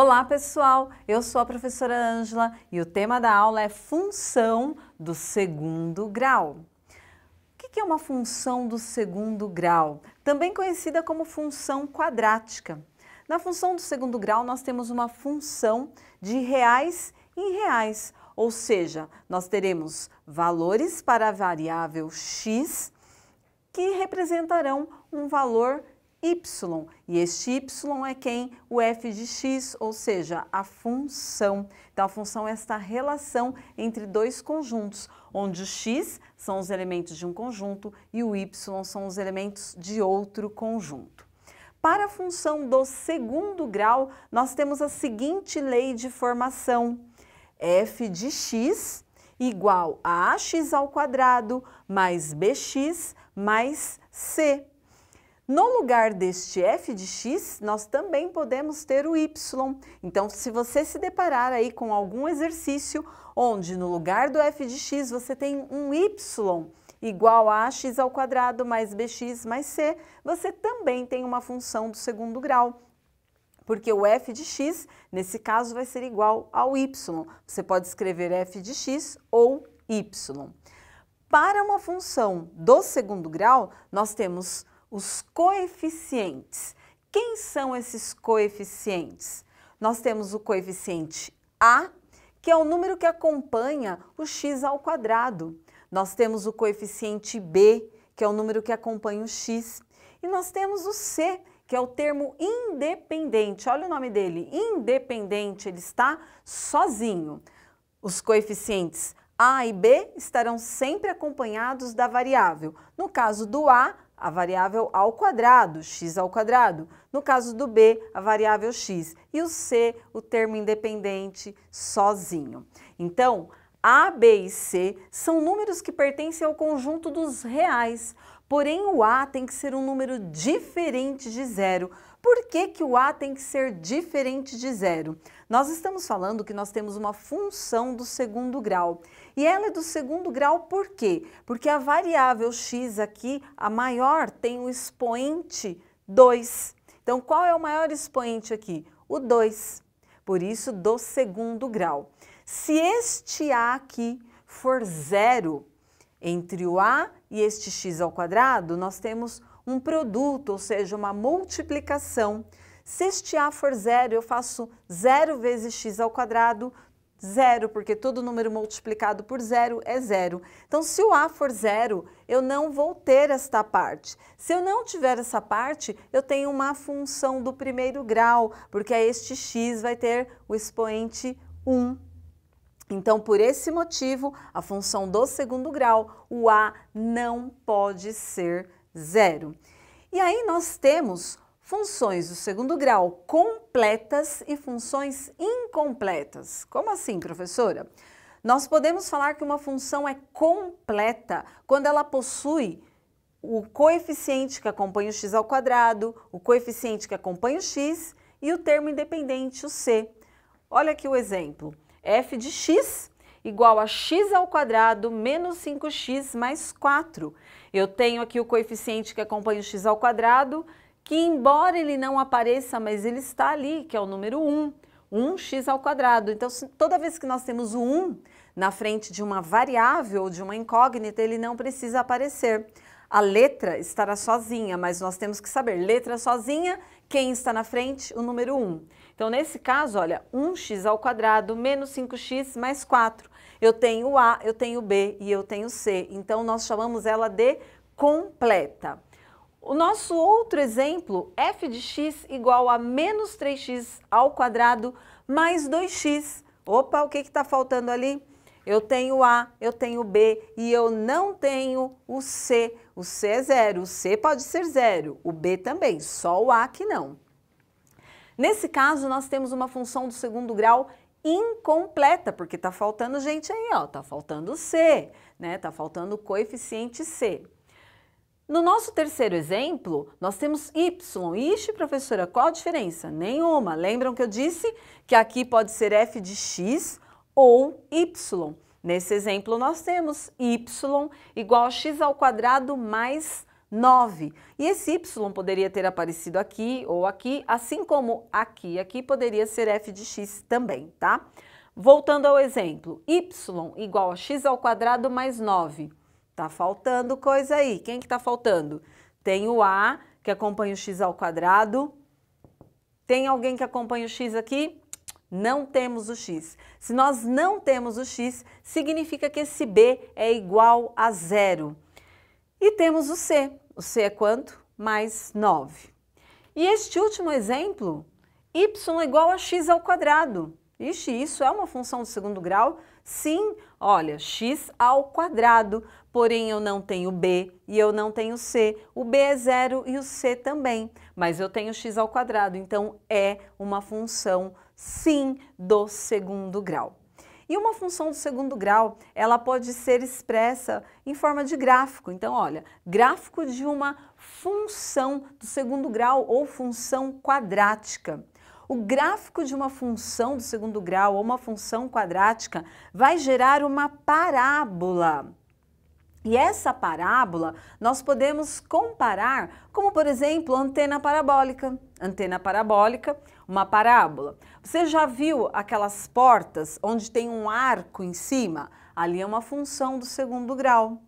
Olá pessoal, eu sou a professora Ângela e o tema da aula é função do segundo grau. O que é uma função do segundo grau? Também conhecida como função quadrática. Na função do segundo grau nós temos uma função de reais em reais, ou seja, nós teremos valores para a variável x que representarão um valor y, e este y é quem? O f de x, ou seja, a função. Então, a função é esta relação entre dois conjuntos, onde o x são os elementos de um conjunto e o y são os elementos de outro conjunto. Para a função do segundo grau, nós temos a seguinte lei de formação: f de x igual a ax ao quadrado mais bx mais c. No lugar deste f de x, nós também podemos ter o y. Então, se você se deparar aí com algum exercício onde no lugar do f de x você tem um y igual a ax ao quadrado mais bx mais c, você também tem uma função do segundo grau, porque o f de x, nesse caso, vai ser igual ao y. Você pode escrever f de x ou y. Para uma função do segundo grau, nós temos os coeficientes. Quem são esses coeficientes? Nós temos o coeficiente a, que é o número que acompanha o x ao quadrado. Nós temos o coeficiente b, que é o número que acompanha o x. E nós temos o c, que é o termo independente. Olha o nome dele, independente, ele está sozinho. Os coeficientes a e b estarão sempre acompanhados da variável. No caso do a variável ao quadrado, x ao quadrado. No caso do b, a variável x. E o c, o termo independente, sozinho. Então, a, b e c são números que pertencem ao conjunto dos reais. Porém, o a tem que ser um número diferente de zero. Por que que o a tem que ser diferente de zero? Nós estamos falando que nós temos uma função do segundo grau. E ela é do segundo grau por quê? Porque a variável x aqui, a maior, tem o expoente 2. Então, qual é o maior expoente aqui? O 2. Por isso, do segundo grau. Se este a aqui for zero, entre o a e este x ao quadrado, nós temos um produto, ou seja, uma multiplicação. Se este a for zero, eu faço 0 vezes x ao quadrado, zero, porque todo número multiplicado por zero é zero. Então, se o a for zero, eu não vou ter esta parte. Se eu não tiver essa parte, eu tenho uma função do primeiro grau, porque este x vai ter o expoente 1. Então, por esse motivo, a função do segundo grau, o a não pode ser zero. E aí nós temos funções do segundo grau completas e funções incompletas. Como assim, professora? Nós podemos falar que uma função é completa quando ela possui o coeficiente que acompanha o x ao quadrado, o coeficiente que acompanha o x e o termo independente, o c. Olha aqui o exemplo. F de x igual a x ao quadrado menos 5x mais 4. Eu tenho aqui o coeficiente que acompanha o x ao quadrado, que embora ele não apareça, mas ele está ali, que é o número 1, 1x ao quadrado. Então, toda vez que nós temos o 1 na frente de uma variável ou de uma incógnita, ele não precisa aparecer. A letra estará sozinha, mas nós temos que saber, letra sozinha, quem está na frente? O número 1. Então, nesse caso, olha, 1x ao quadrado menos 5x mais 4. Eu tenho o a, eu tenho o b e eu tenho o c. Então, nós chamamos ela de completa. O nosso outro exemplo, f de x igual a menos 3x ao quadrado mais 2x. Opa, o que está faltando ali? Eu tenho a, eu tenho b e eu não tenho o c. O c é zero, o c pode ser zero, o b também, só o a que não. Nesse caso, nós temos uma função do segundo grau incompleta, porque está faltando gente aí, ó, está faltando c, né? Está faltando o coeficiente c. No nosso terceiro exemplo, nós temos y. Ixi, professora, qual a diferença? Nenhuma. Lembram que eu disse que aqui pode ser f de x ou y. Nesse exemplo, nós temos y igual a x ao quadrado mais 9. E esse y poderia ter aparecido aqui ou aqui, assim como aqui, aqui poderia ser f de x também, tá? Voltando ao exemplo, y igual a x ao quadrado mais 9. Tá faltando coisa aí. Quem que tá faltando? Tem o a, que acompanha o x ao quadrado. Tem alguém que acompanha o x aqui? Não temos o x. Se nós não temos o x, significa que esse b é igual a 0. E temos o c. O c é quanto? Mais 9. E este último exemplo, y igual a x ao quadrado. Ixi, isso é uma função do segundo grau? Sim, olha, x ao quadrado, porém eu não tenho b e eu não tenho c. O b é 0 e o c também, mas eu tenho x ao quadrado, então é uma função, sim, do segundo grau. E uma função do segundo grau, ela pode ser expressa em forma de gráfico. Então, olha, gráfico de uma função do segundo grau ou função quadrática. O gráfico de uma função do segundo grau ou uma função quadrática vai gerar uma parábola. E essa parábola nós podemos comparar como, por exemplo, antena parabólica. Antena parabólica, uma parábola. Você já viu aquelas portas onde tem um arco em cima? Ali é uma função do segundo grau.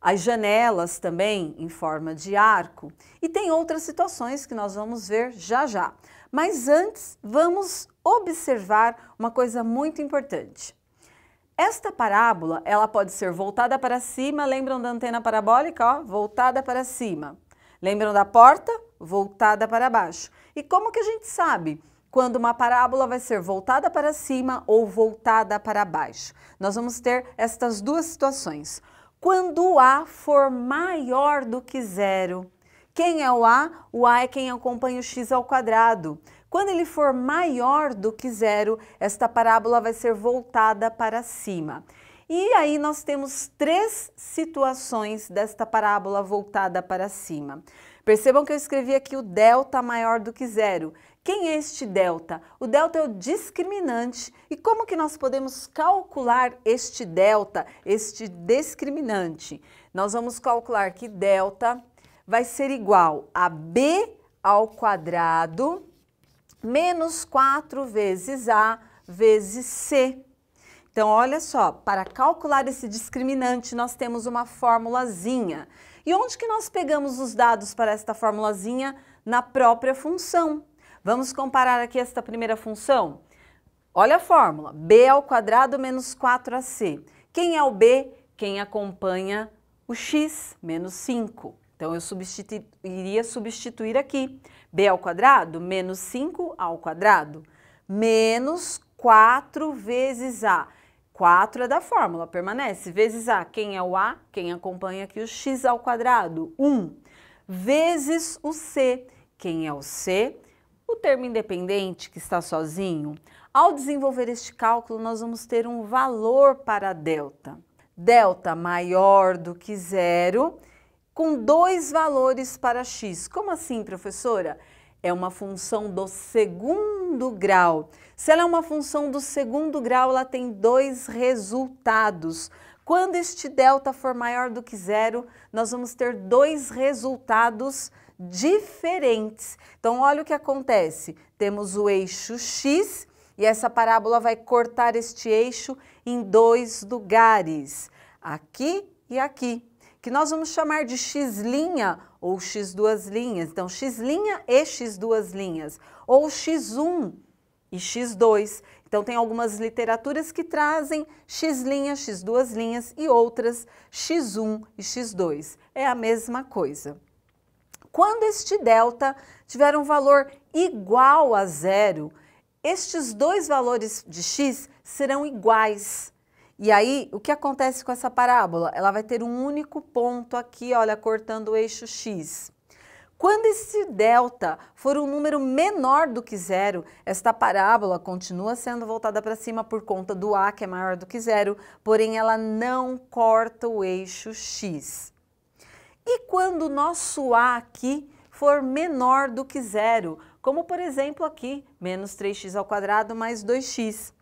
As janelas também em forma de arco. E tem outras situações que nós vamos ver já já. Mas antes, vamos observar uma coisa muito importante. Esta parábola, ela pode ser voltada para cima, lembram da antena parabólica? Ó, voltada para cima. Lembram da porta? Voltada para baixo. E como que a gente sabe quando uma parábola vai ser voltada para cima ou voltada para baixo? Nós vamos ter estas duas situações. Quando o A for maior do que 0, quem é o A? O A é quem acompanha o x ao quadrado. Quando ele for maior do que 0, esta parábola vai ser voltada para cima. E aí nós temos 3 situações desta parábola voltada para cima. Percebam que eu escrevi aqui o delta maior do que 0. Quem é este delta? O delta é o discriminante. E como que nós podemos calcular este delta, este discriminante? Nós vamos calcular que delta vai ser igual a b ao quadrado menos 4 vezes a vezes c. Então, olha só, para calcular esse discriminante, nós temos uma formulazinha. E onde que nós pegamos os dados para esta formulazinha? Na própria função. Vamos comparar aqui esta primeira função? Olha a fórmula, b ao quadrado menos 4ac. Quem é o b? Quem acompanha o x, menos 5. Então, eu iria substituir aqui. B ao quadrado, menos 5 ao quadrado, menos 4 vezes A. 4 é da fórmula, permanece, vezes A. Quem é o A? Quem acompanha aqui o x ao quadrado, 1. Vezes o C. Quem é o C? O termo independente que está sozinho. Ao desenvolver este cálculo, nós vamos ter um valor para delta. Delta maior do que 0, com 2 valores para x. Como assim, professora? É uma função do segundo grau. Se ela é uma função do segundo grau, ela tem 2 resultados. Quando este delta for maior do que 0, nós vamos ter 2 resultados diferentes. Então, olha o que acontece. Temos o eixo x e essa parábola vai cortar este eixo em 2 lugares, aqui e aqui, que nós vamos chamar de x' ou x duas linhas. Então, x' e x duas linhas, ou x1 e x2. Então, tem algumas literaturas que trazem x', x duas linhas e outras x1 e x2. É a mesma coisa. Quando este delta tiver um valor igual a 0, estes 2 valores de x serão iguais. E aí, o que acontece com essa parábola? Ela vai ter um único ponto aqui, olha, cortando o eixo x. Quando esse delta for um número menor do que 0, esta parábola continua sendo voltada para cima por conta do A, que é maior do que 0, porém ela não corta o eixo x. E quando o nosso A aqui for menor do que 0, como por exemplo aqui, menos 3x ao quadrado mais 2x.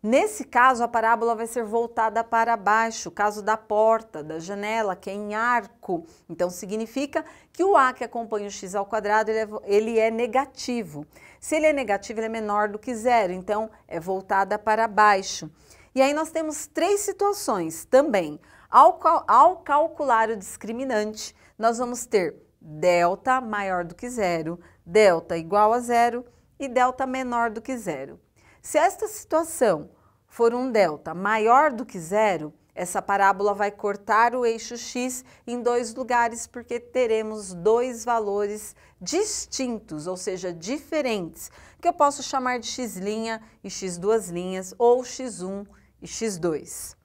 Nesse caso, a parábola vai ser voltada para baixo, caso da porta, da janela, que é em arco. Então, significa que o a que acompanha o x ao quadrado, ele é negativo. Se ele é negativo, ele é menor do que zero, então é voltada para baixo. E aí nós temos três situações também. Ao calcular o discriminante, nós vamos ter delta maior do que zero, delta igual a zero e delta menor do que zero. Se esta situação for um delta maior do que zero, essa parábola vai cortar o eixo x em dois lugares, porque teremos dois valores distintos, ou seja, diferentes, que eu posso chamar de x' e x duas linhas, ou x1 e x2.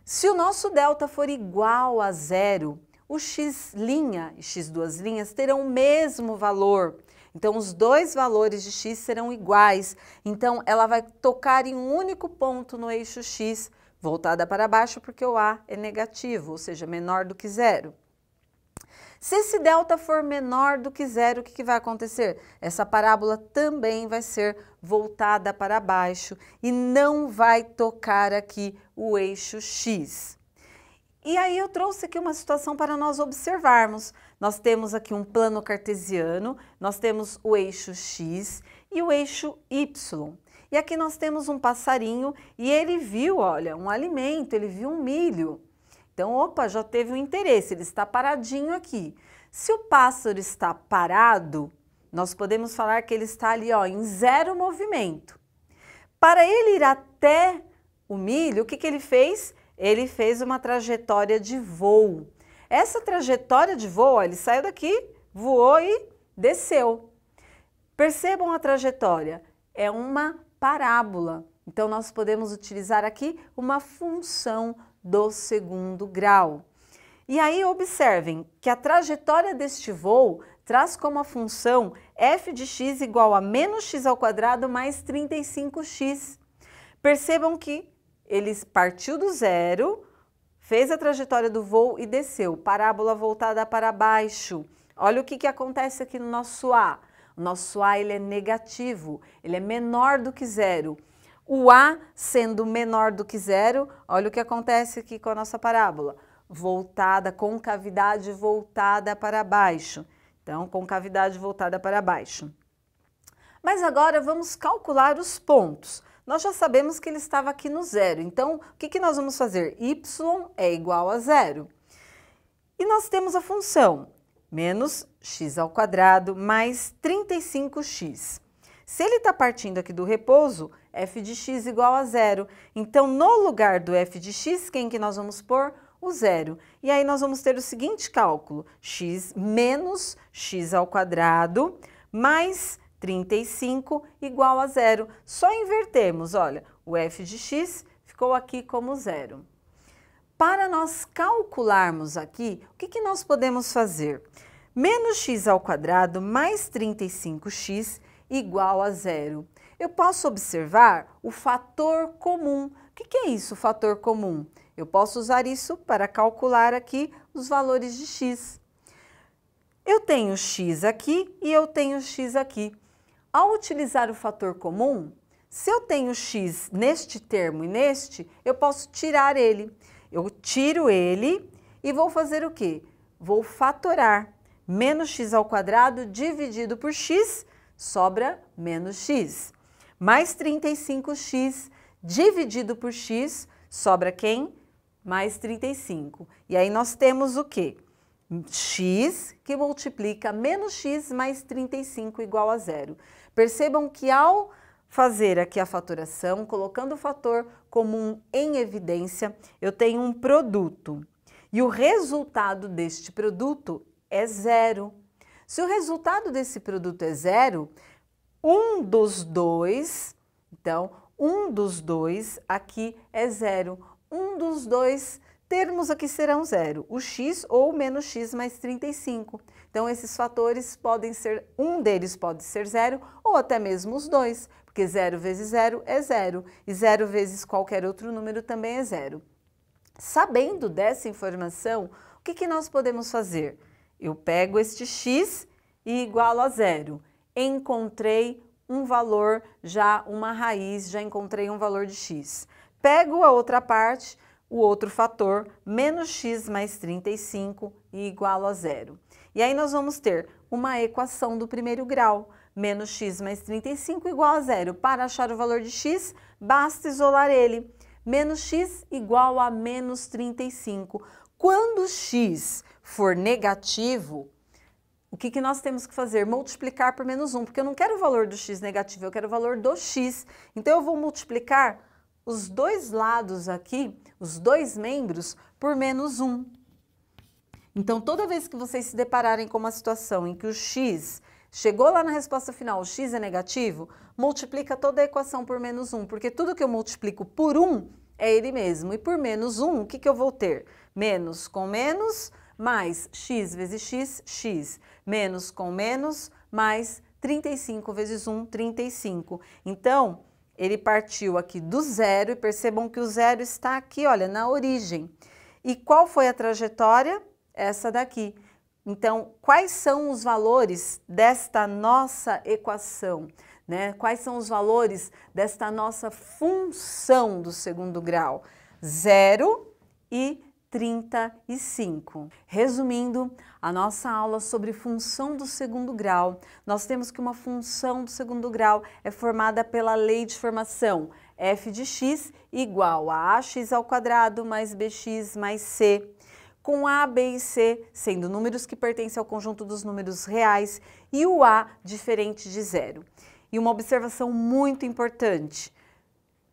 Se o nosso delta for igual a zero, o x' e x duas linhas terão o mesmo valor. Então, os dois valores de x serão iguais. Então, ela vai tocar em um único ponto no eixo x, voltada para baixo, porque o a é negativo, ou seja, menor do que zero. Se esse delta for menor do que zero, o que vai acontecer? Essa parábola também vai ser voltada para baixo e não vai tocar aqui o eixo x. E aí eu trouxe aqui uma situação para nós observarmos. Nós temos aqui um plano cartesiano, nós temos o eixo x e o eixo y. E aqui nós temos um passarinho e ele viu, olha, um alimento, ele viu um milho. Então, opa, já teve um interesse, ele está paradinho aqui. Se o pássaro está parado, nós podemos falar que ele está ali, ó, em zero movimento. Para ele ir até o milho, o que ele fez? Ele fez uma trajetória de voo. Essa trajetória de voo, ó, ele saiu daqui, voou e desceu. Percebam a trajetória, é uma parábola. Então, nós podemos utilizar aqui uma função do segundo grau. E aí, observem que a trajetória deste voo traz como a função f de x igual a menos x ao quadrado mais 35x. Percebam que ele partiu do zero, fez a trajetória do voo e desceu, parábola voltada para baixo. Olha o que acontece aqui no nosso a. O nosso a ele é negativo, ele é menor do que zero. O a sendo menor do que zero, olha o que acontece aqui com a nossa parábola. Voltada, concavidade voltada para baixo. Então, concavidade voltada para baixo. Mas agora vamos calcular os pontos. Nós já sabemos que ele estava aqui no zero, então o que nós vamos fazer? Y é igual a zero. E nós temos a função menos x ao quadrado mais 35x. Se ele está partindo aqui do repouso, f de x igual a zero. Então, no lugar do f de x, quem que nós vamos pôr? O zero. E aí nós vamos ter o seguinte cálculo, x menos x ao quadrado mais 35 igual a zero. Só invertemos, olha, o f de x ficou aqui como zero. Para nós calcularmos aqui, o que nós podemos fazer? Menos x ao quadrado mais 35x igual a zero. Eu posso observar o fator comum. O que é isso, fator comum? Eu posso usar isso para calcular aqui os valores de x. Eu tenho x aqui e eu tenho x aqui. Ao utilizar o fator comum, se eu tenho x neste termo e neste, eu posso tirar ele. Eu tiro ele e vou fazer o quê? Vou fatorar. Menos x ao quadrado dividido por x, sobra menos x. Mais 35x dividido por x, sobra quem? Mais 35. E aí nós temos o quê? X que multiplica menos x mais 35 igual a zero. Percebam que ao fazer aqui a fatoração, colocando o fator comum em evidência, eu tenho um produto. E o resultado deste produto é zero. Se o resultado desse produto é zero, um dos dois, então, um dos dois aqui é zero. Um dos dois termos aqui serão zero, o x ou menos x mais 35. Então, esses fatores podem ser, um deles pode ser zero ou até mesmo os dois, porque 0 vezes 0 é 0 e 0 vezes qualquer outro número também é 0. Sabendo dessa informação, o que nós podemos fazer? Eu pego este x e igualo a 0. Encontrei um valor, já uma raiz, já encontrei um valor de x. Pego a outra parte, o outro fator, menos x mais 35 e igual a zero. E aí nós vamos ter uma equação do primeiro grau, menos x mais 35 igual a zero. Para achar o valor de x, basta isolar ele. Menos x igual a menos 35. Quando x for negativo, o que nós temos que fazer? Multiplicar por menos 1, porque eu não quero o valor do x negativo, eu quero o valor do x. Então, eu vou multiplicar os dois lados aqui, os dois membros, por menos 1. Então, toda vez que vocês se depararem com uma situação em que o x chegou lá na resposta final, o x é negativo, multiplica toda a equação por menos 1, porque tudo que eu multiplico por 1 é ele mesmo. E por menos 1, o que eu vou ter? Menos com menos, mais x vezes x, x. Menos com menos, mais 35 vezes 1, 35. Então, ele partiu aqui do zero, e percebam que o zero está aqui, olha, na origem. E qual foi a trajetória? Essa daqui. Então, quais são os valores desta nossa equação, né? Quais são os valores desta nossa função do segundo grau? 0 e 35. Resumindo a nossa aula sobre função do segundo grau, nós temos que uma função do segundo grau é formada pela lei de formação f de x igual a ax ao quadrado mais bx mais c, com a, b e c sendo números que pertencem ao conjunto dos números reais e o a diferente de zero. E uma observação muito importante,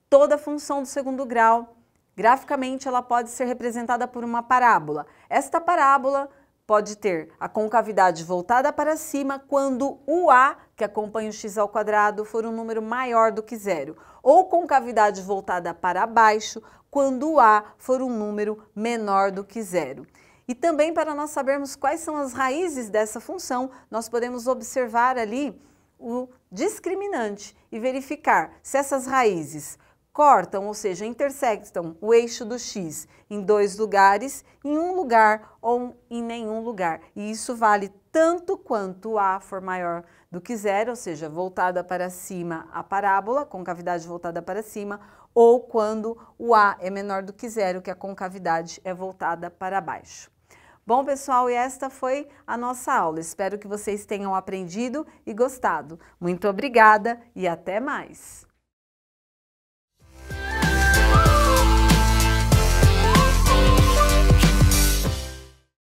toda função do segundo grau, graficamente, ela pode ser representada por uma parábola. Esta parábola pode ter a concavidade voltada para cima quando o a, que acompanha o x ao quadrado, for um número maior do que zero, ou concavidade voltada para baixo quando o a for um número menor do que zero. E também, para nós sabermos quais são as raízes dessa função, nós podemos observar ali o discriminante e verificar se essas raízes cortam, ou seja, intersectam o eixo do x em dois lugares, em um lugar ou em nenhum lugar. E isso vale tanto quanto o a for maior do que zero, ou seja, voltada para cima a parábola, concavidade voltada para cima, ou quando o a é menor do que zero, que a concavidade é voltada para baixo. Bom, pessoal, e esta foi a nossa aula. Espero que vocês tenham aprendido e gostado. Muito obrigada e até mais!